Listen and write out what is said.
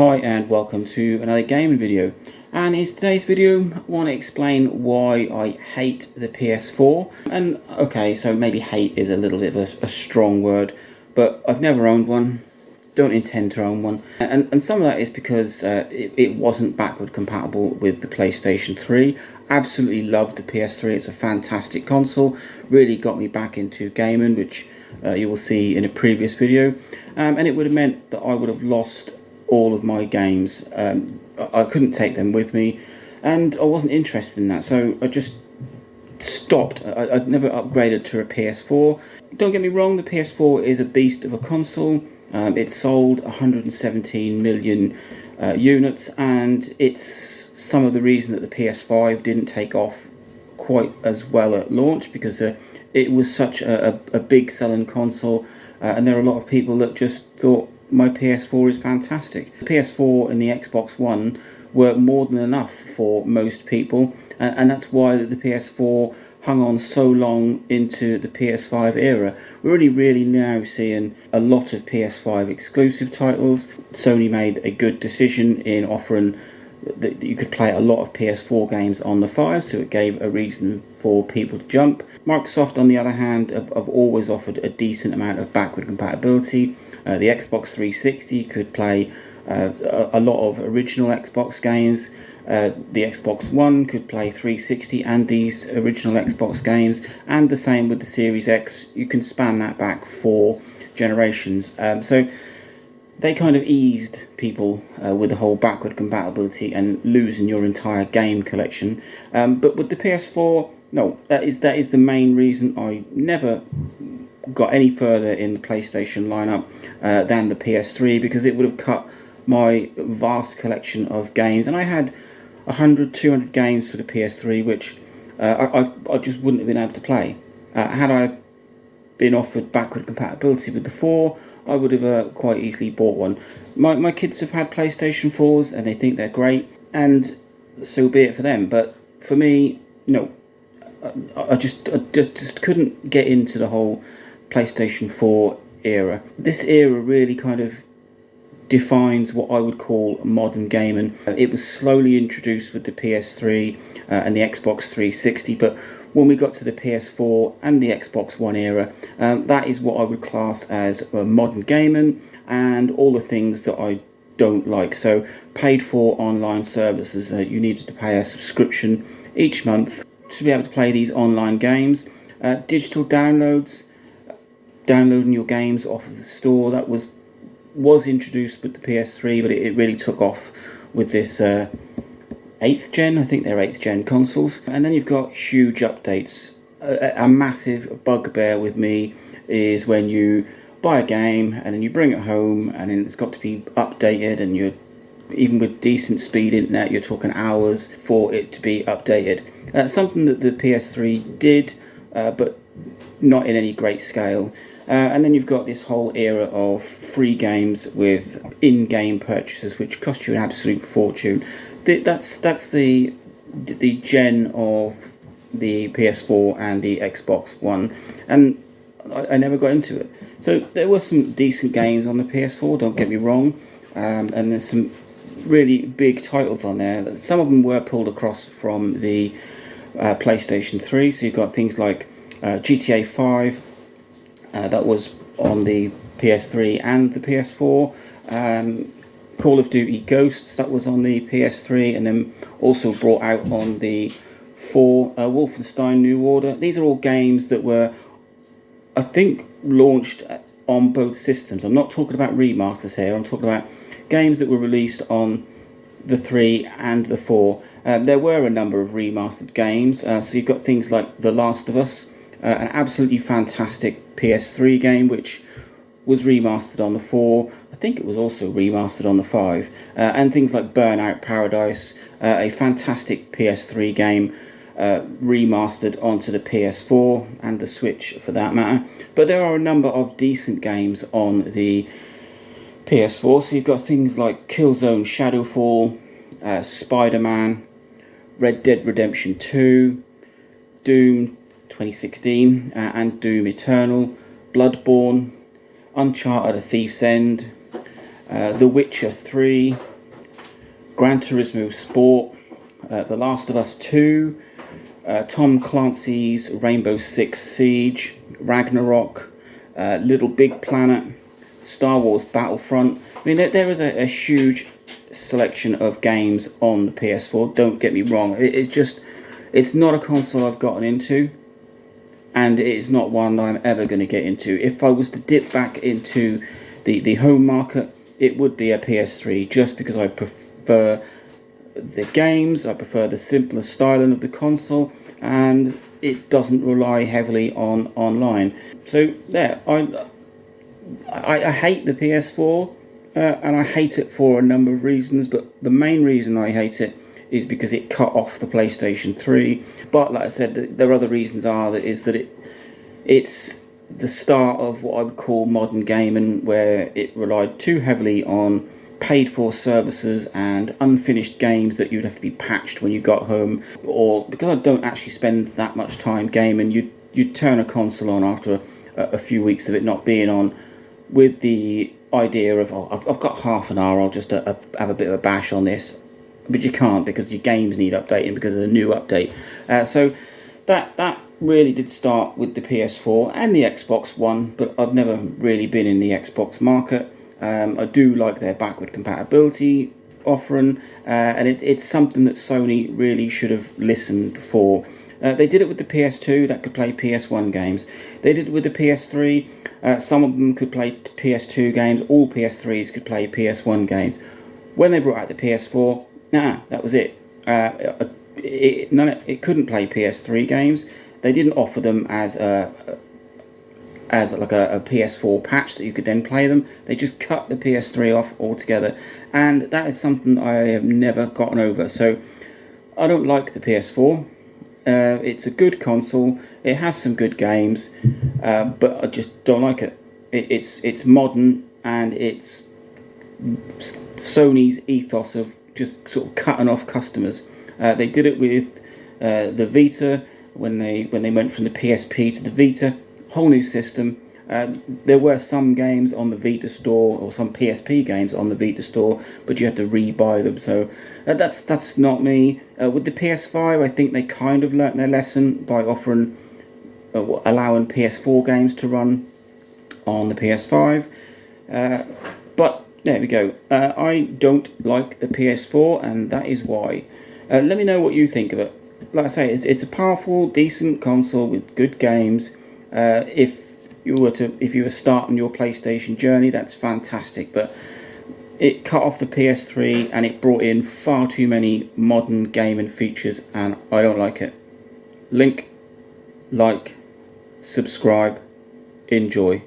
Hi and welcome to another gaming video, and in today's video I want to explain why I hate the PS4. And okay, so maybe hate is a little bit of a strong word, but I've never owned one, don't intend to own one, and some of that is because it wasn't backward compatible with the PlayStation 3. Absolutely love the PS3, it's a fantastic console, really got me back into gaming, which you will see in a previous video, and it would have meant that I would have lost all of my games. I couldn't take them with me, and I wasn't interested in that, so I just stopped. I'd never upgraded to a PS4. Don't get me wrong, the PS4 is a beast of a console. It sold 117 million units, and it's some of the reason that the PS5 didn't take off quite as well at launch, because it was such a big selling console, and there are a lot of people that just thought my PS4 is fantastic. The PS4 and the Xbox One were more than enough for most people, and that's why the PS4 hung on so long into the PS5 era. We're really now seeing a lot of PS5 exclusive titles. Sony made a good decision in offering that you could play a lot of PS4 games on the 5, so it gave a reason for people to jump. Microsoft, on the other hand, have always offered a decent amount of backward compatibility. The Xbox 360 could play a lot of original Xbox games. The Xbox One could play 360 and these original Xbox games, and the same with the Series X. You can span that back 4 generations. So they kind of eased people with the whole backward compatibility and losing your entire game collection. But with the PS4, no, that is the main reason I never got any further in the PlayStation lineup than the PS3, because it would have cut my vast collection of games, and I had 100-200 games for the PS3 which I just wouldn't have been able to play. Had I been offered backward compatibility with the 4, I would have quite easily bought one. My kids have had PlayStation 4s and they think they're great, and so be it for them, but for me, no. I just couldn't get into the whole PlayStation 4 era. This era really kind of defines what I would call modern gaming. It was slowly introduced with the PS3 and the Xbox 360, but when we got to the PS4 and the Xbox One era, that is what I would class as modern gaming, and all the things that I don't like. So paid for online services, you needed to pay a subscription each month to be able to play these online games. Digital downloads, downloading your games off of the store, that was introduced with the PS3, but it really took off with this 8th gen, I think they're 8th gen consoles. And then you've got huge updates. A massive bugbear with me is when you buy a game and then you bring it home and then it's got to be updated, and you're, even with decent speed internet, you're talking hours for it to be updated. Something that the PS3 did, but not in any great scale. And then you've got this whole era of free games with in-game purchases, which cost you an absolute fortune. That's the gen of the PS4 and the Xbox One, and I never got into it. So there were some decent games on the PS4, don't get me wrong, and there's some really big titles on there. Some of them were pulled across from the PlayStation 3, so you've got things like GTA 5, that was on the PS3 and the PS4. Call of Duty Ghosts, that was on the PS3 and then also brought out on the 4. Wolfenstein New Order. These are all games that were, I think, launched on both systems. I'm not talking about remasters here, I'm talking about games that were released on the 3 and the 4. There were a number of remastered games, so you've got things like The Last of Us, an absolutely fantastic PS3 game which was remastered on the 4. I think it was also remastered on the 5. And things like Burnout Paradise, a fantastic PS3 game remastered onto the PS4 and the Switch for that matter. But there are a number of decent games on the PS4, so you've got things like Killzone Shadowfall, Spider-Man, Red Dead Redemption 2, Doom 2016, and Doom Eternal, Bloodborne, Uncharted: A Thief's End, The Witcher 3, Gran Turismo Sport, The Last of Us 2, Tom Clancy's Rainbow Six Siege, Ragnarok, Little Big Planet, Star Wars Battlefront. I mean, there is a huge selection of games on the PS4, don't get me wrong. It's not a console I've gotten into, and it's not one that I'm ever going to get into. If I was to dip back into the home market, it would be a PS3, just because I prefer the games, I prefer the simpler styling of the console, and it doesn't rely heavily on online. So there, I hate the PS4, and I hate it for a number of reasons, but the main reason I hate it is because it cut off the PlayStation 3. But like I said, there are other reasons it's the start of what I would call modern gaming, where it relied too heavily on paid-for services and unfinished games that you'd have to be patched when you got home. Or because I don't actually spend that much time gaming, you'd turn a console on after a few weeks of it not being on, with the idea of, oh, I've got half an hour, I'll just have a bit of a bash on this. But you can't, because your games need updating because of the new update. So that really did start with the PS4 and the Xbox One, but I've never really been in the Xbox market. I do like their backward compatibility offering, and it's something that Sony really should have listened for. They did it with the PS2, that could play PS1 games. They did it with the PS3, some of them could play PS2 games, all PS3s could play PS1 games. When they brought out the PS4, that was it. It couldn't play PS3 games. They didn't offer them as like a PS4 patch that you could then play them. They just cut the PS3 off altogether, and that is something I have never gotten over. So I don't like the PS4. It's a good console. It has some good games, but I just don't like it. It's modern, and it's Sony's ethos of just sort of cutting off customers. They did it with the Vita when they went from the PSP to the Vita. Whole new system. There were some games on the Vita store, or some PSP games on the Vita store, but you had to re-buy them. So that's not me. With the PS5, I think they kind of learnt their lesson by offering, allowing PS4 games to run on the PS5. But there we go. I don't like the PS4, and that is why. Let me know what you think of it. Like I say, it's a powerful, decent console with good games. If you were starting your PlayStation journey, that's fantastic. But it cut off the PS3, and it brought in far too many modern gaming features, and I don't like it. Like, subscribe, enjoy.